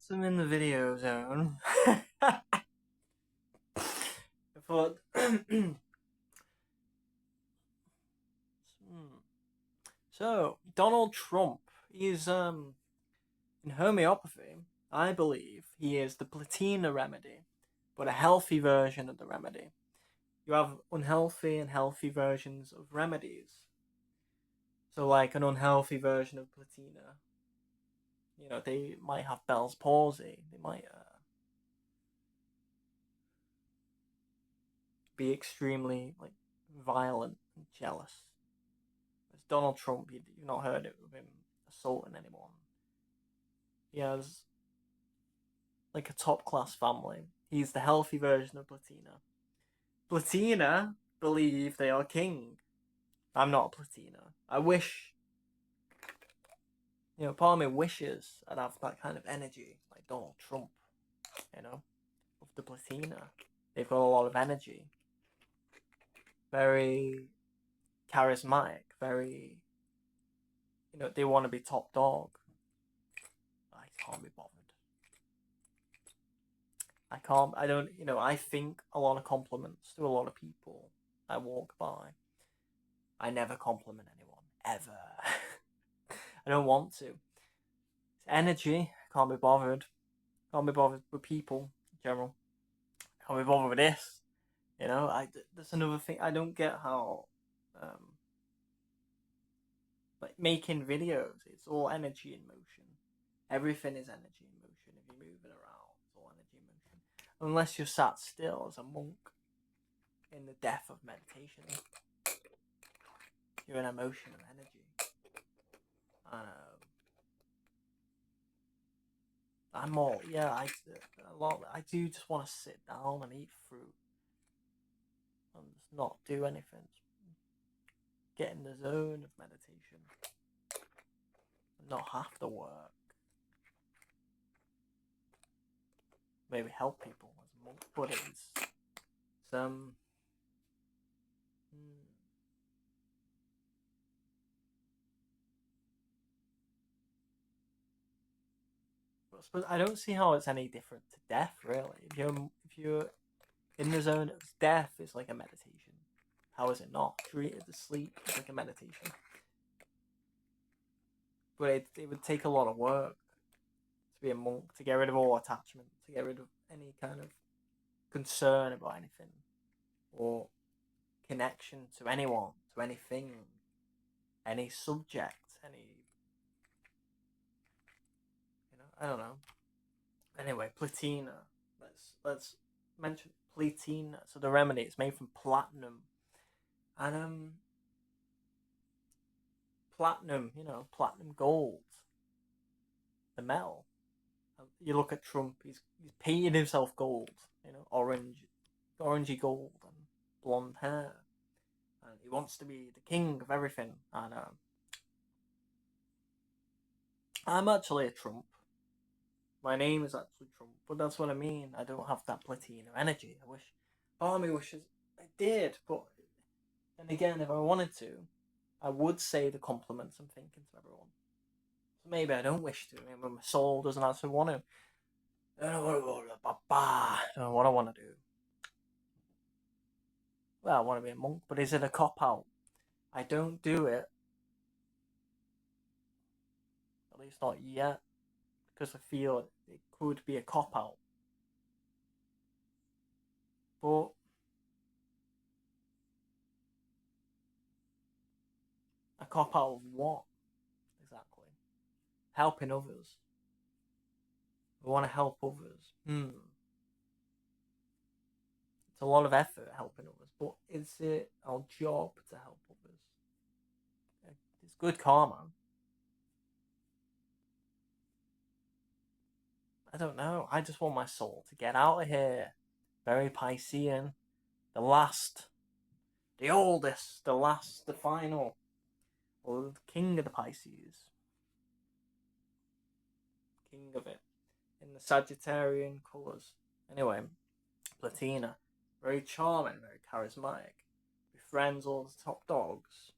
I'm in the video zone. I thought, so Donald Trump, he's in homeopathy. I believe he is the platina remedy, but a healthy version of the remedy. You have unhealthy and healthy versions of remedies. So, like an unhealthy version of platina, they might have Bell's palsy. They might be extremely violent and jealous. As Donald Trump, you've not heard it of him assaulting anyone. He has like a top class family. He's the healthy version of Platina. Platina believe they are king. I'm not a Platina. I wish, part of me wishes I'd have that kind of energy like Donald Trump, of the Platina. They've got a lot of energy. Very charismatic, very, they want to be top dog. I can't be bothered. I think a lot of compliments to a lot of people I walk by. I never compliment anyone, ever. I don't want to. It's energy, can't be bothered. Can't be bothered with people in general. Can't be bothered with this. That's another thing. I don't get how, making videos, it's all energy in motion. Everything is energy in motion. If you're moving around, it's all energy in motion. Unless you're sat still as a monk in the depth of meditation. You're an emotion of energy. I'm more, yeah, I do just want to sit down and eat fruit. And just not do anything. Get in the zone of meditation. And not have to work. Maybe help people as a monk, but it's But I don't see how it's any different to death, really. If you're in the zone of death, it's like a meditation. How is it not? Treated to sleep is like a meditation. But it would take a lot of work to be a monk, to get rid of all attachment, to get rid of any kind of concern about anything or connection to anyone, to anything, any subject, I don't know. Anyway, platina. Let's mention platina. So the remedy is made from platinum, and platinum, platinum gold, the metal. You look at Trump; he's painted himself gold, orangey gold and blonde hair, and he wants to be the king of everything. And I'm actually a Trump. My name is actually Trump, but that's what I mean. I don't have that platina energy. I wish, part of me wishes I did, but then again, if I wanted to, I would say the compliments I'm thinking to everyone. So maybe I don't wish to. Maybe my soul doesn't actually want to. I don't know what I want to do. Well, I want to be a monk, but is it a cop out? I don't do it. At least not yet, because I feel it could be a cop out. But a cop out of what? Exactly. Helping others. We want to help others. It's a lot of effort helping others, but is it our job to help others? It's good karma. I don't know. I just want my soul to get out of here. Very Piscean. The last, the oldest, the last, the final, or the king of the Pisces. King of it. In the Sagittarian colours. Anyway, Platina. Very charming, very charismatic. Befriends all the top dogs.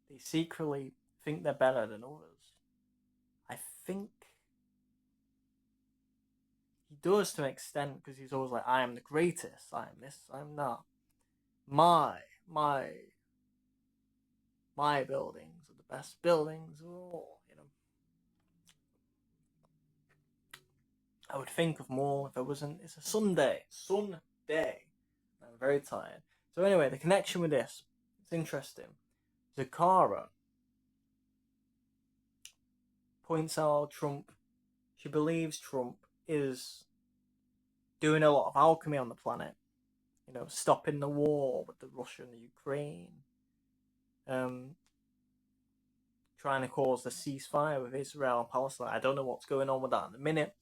They secretly think they're better than others. think he does to an extent, because he's always like, I am the greatest, I am this, I am that. My my buildings are the best buildings of all, you know. I would think of more if it wasn't. It's a Sunday. I'm very tired. So anyway, the connection with this, it's interesting. Zacara points out Trump. She believes Trump is doing a lot of alchemy on the planet. You know, stopping the war with the Russia and the Ukraine. Trying to cause the ceasefire with Israel and Palestine. I don't know what's going on with that in the minute.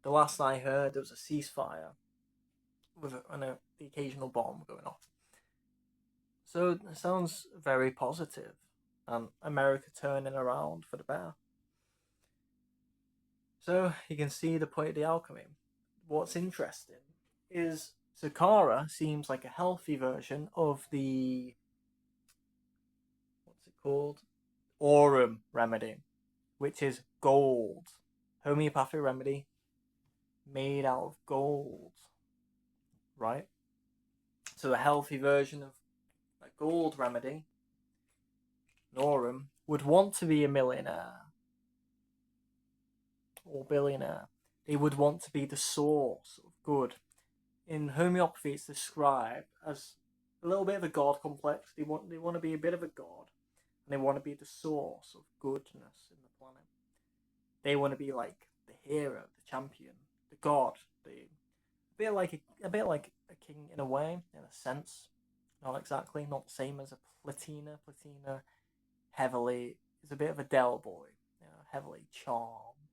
The last I heard, there was a ceasefire with the occasional bomb going off. So it sounds very positive, and America turning around for the better. So you can see the point of the alchemy. What's interesting is Zacara seems like a healthy version of the, what's it called? Ora remedy, which is gold. Homeopathic remedy made out of gold. Right? So a healthy version of a gold remedy, Norum, would want to be a millionaire or billionaire. They would want to be the source of good. In homeopathy, it's described as a little bit of a god complex. They want to be a bit of a god, and they want to be the source of goodness in the planet. They want to be like the hero, the champion, the god, a bit like a king in a way, in a sense. Not exactly, not the same as a Platina. Platina heavily is a bit of a Del boy, you know, heavily charmed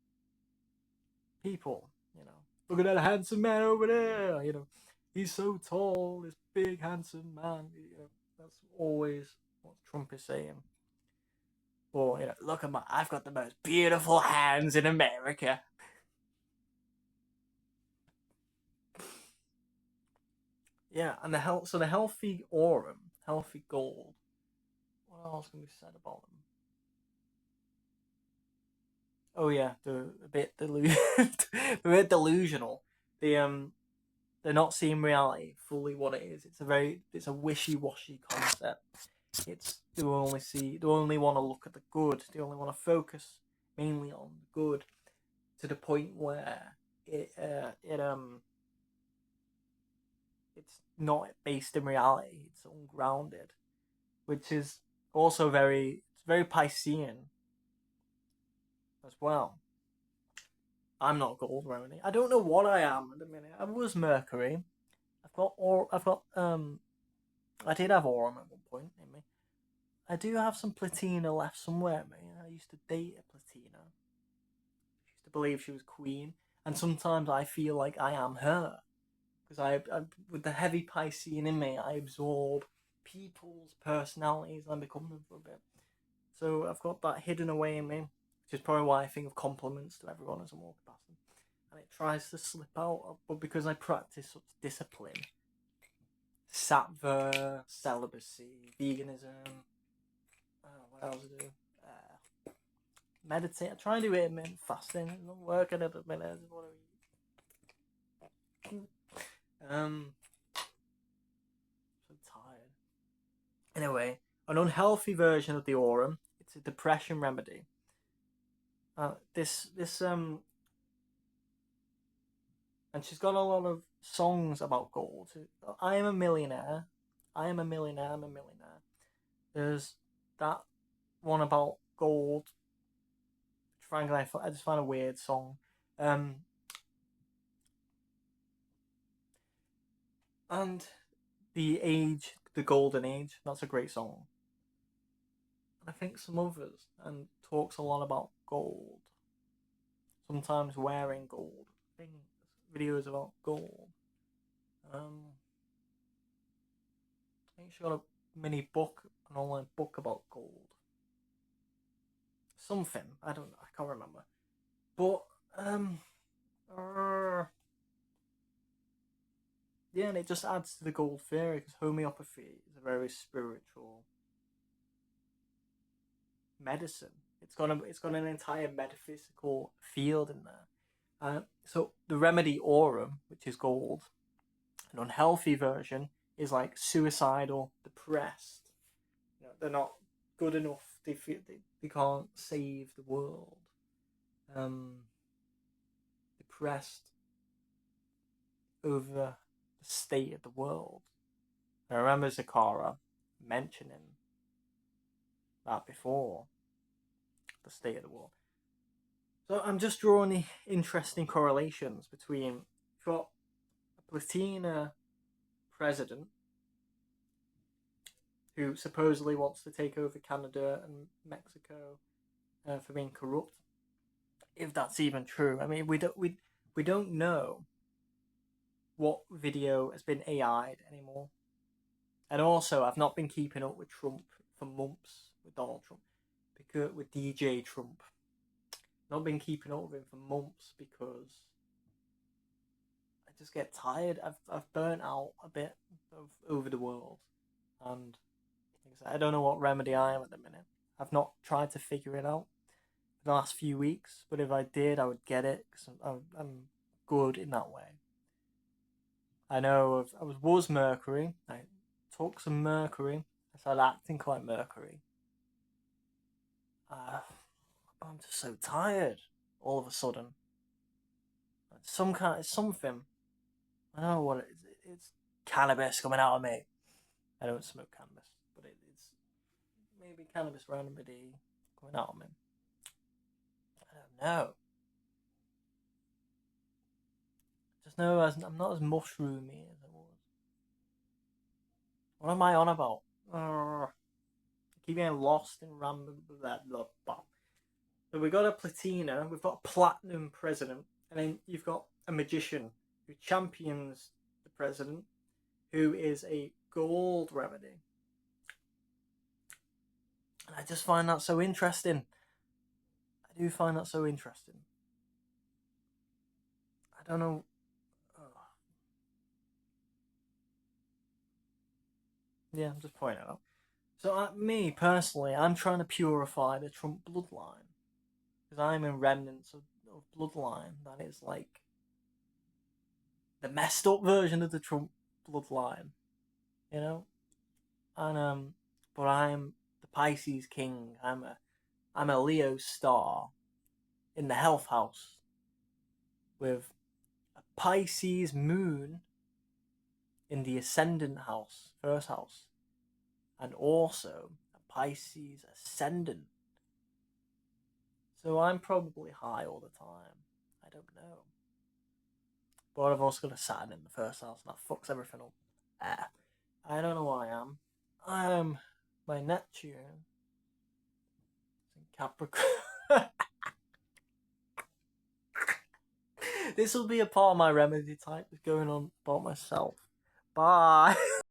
people, you know. Look at that handsome man over there, you know. He's so tall, this big handsome man, you know. That's always what Trump is saying. Or, you know, look at I've got the most beautiful hands in America. Yeah, and the healthy aurum, healthy gold. What else can be said about them? Oh yeah, they're a bit they're a bit delusional. They're not seeing reality fully what it is. It's a wishy-washy concept. They only want to look at the good. They only want to focus mainly on the good, to the point where it's not based in reality. It's ungrounded, which is also very Piscean as well. I'm not gold remedy. I don't know what I am at the minute. I was Mercury. I did have Aurum at one point in me. I do have some Platina left somewhere in me. I used to date a Platina. I used to believe she was queen, and sometimes I feel like I am her. Because I with the heavy Piscean in me, I absorb people's personalities and become them for a bit. So I've got that hidden away in me, which is probably why I think of compliments to everyone as I'm walking past them. And it tries to slip out, but because I practice such discipline, sattva, celibacy, veganism, what else do? Meditate. I try and do intermittent fasting. It's not working at the minute. So tired. Anyway, an unhealthy version of the aurum. It's a depression remedy. And she's got a lot of songs about gold. I am a millionaire. I am a millionaire. I'm a millionaire. There's that one about gold. Frankly, I just find a weird song. And the golden age. That's a great song. And I think some others, and talks a lot about gold. Sometimes wearing gold. Things, videos about gold. I think she got a mini book, an online book about gold. Something, I don't know, I can't remember. But yeah, and it just adds to the gold theory, because homeopathy is a very spiritual medicine. It's got an entire metaphysical field in there. So the remedy Aura, which is gold, an unhealthy version is like suicidal, depressed. They're not good enough. They can't save the world. Depressed over the state of the world. I remember Zacara mentioning that before, the state of the world. So I'm just drawing the interesting correlations between you've got a Platina president who supposedly wants to take over Canada and Mexico for being corrupt. If that's even true, I mean, we don't know what video has been AI'd anymore. And also, I've not been keeping up with Trump for months, with Donald Trump, because with DJ Trump. Not been keeping up with him for months because I just get tired. I've burnt out a bit of Over the World, and I don't know what remedy I am at the minute. I've not tried to figure it out the last few weeks, but if I did, I would get it because I'm good in that way. I know I was Mercury. I took some Mercury. I started acting quite Mercury. I'm just so tired all of a sudden. Something. I don't know what it is. It's cannabis coming out of me. I don't smoke cannabis, but it's maybe cannabis remedy coming out of me. I don't know. Just know I'm not as mushroomy as I was. What am I on about? I keep getting lost in random blah blah blah. So we got a Platina, we've got a Platinum president, and then you've got a magician who champions the president, who is a gold remedy. And I just find that so interesting. I do find that so interesting. I don't know. Yeah, I'm just pointing it out. So me personally, I'm trying to purify the Trump bloodline because I'm in remnants of bloodline that is like the messed up version of the Trump bloodline, you know. And but I'm the Pisces king. I'm a Leo star in the health house with a Pisces moon in the ascendant house, first house, and also a Pisces ascendant. So I'm probably high all the time. I don't know. But I've also got a Saturn in the first house, and that fucks everything up. I don't know what I am. I'm my Neptune in Capricorn. This will be a part of my remedy type, is going on about myself. Bye.